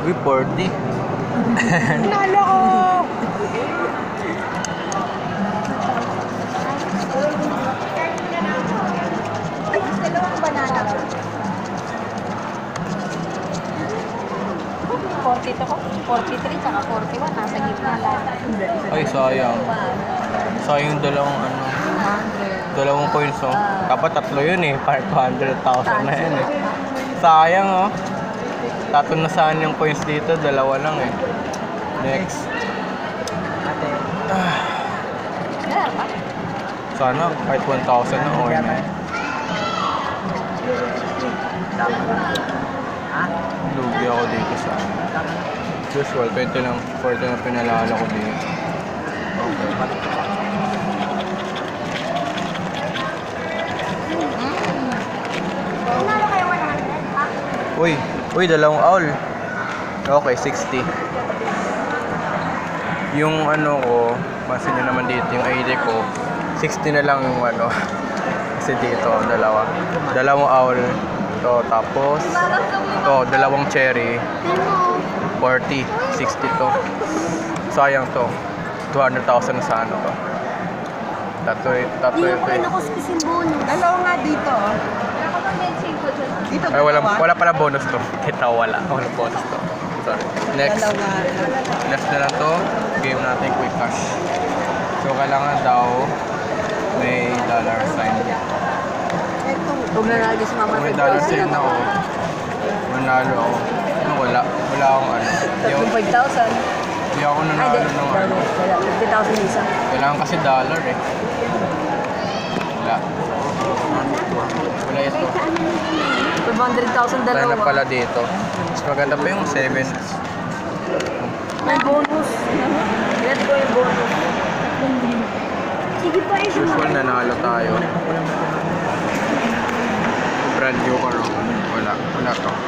Uy, 40. Nalo ko! Ay, dalawang banana. 42 ko, 43, tsaka 41. Nasa gitna lang. Ay, sayang. Sayang yung dalawang coins, oh. Dapat tatlo yun eh. 500,000 na yun eh. Sayang, oh. Tatlo na saan yung coins dito, dalawa lang eh. Next. Meron pa? Sana kahit 1,000 na okay na eh. Lugi ako dito sa usual, 20 lang, 40 na pinalala ko dito. Okay. Nalo kayo 100, ha? Uy, dalawang owl. Okay, 60. Yung ano ko, pansin nyo naman dito, yung ID ko, 60 na lang yung ano. Kasi dito, dalawang owl. Ito, tapos, ito, dalawang cherry. 40, 60 to. Sayang to. 200,000 sa ano to. Tatlo Hindi ito ko eh. nakuskusin bonus. Dalawa nga dito. Dito Ay, wala pala bonus to. Kita, wala. Walang bonus to. Sorry. Next. Dalawa. Last na lang to. Game natin quick cash. So, kailangan daw may dollar sign. Huwag na nalagay si Mama. Kung may dollar sign ako, manalo ako. Ano, wala akong ano. Hindi ako nanalo ng ano. 50,000 isa. Kailangan kasi dollar eh. Wala. Wala ito. 500,000 Wala na dalawa. pala dito. Mas maganda pa yung 7. May bonus. Let's go yung bonus. Sige pa, Usual nanalo tayo. Brand new ko, no? Wala to.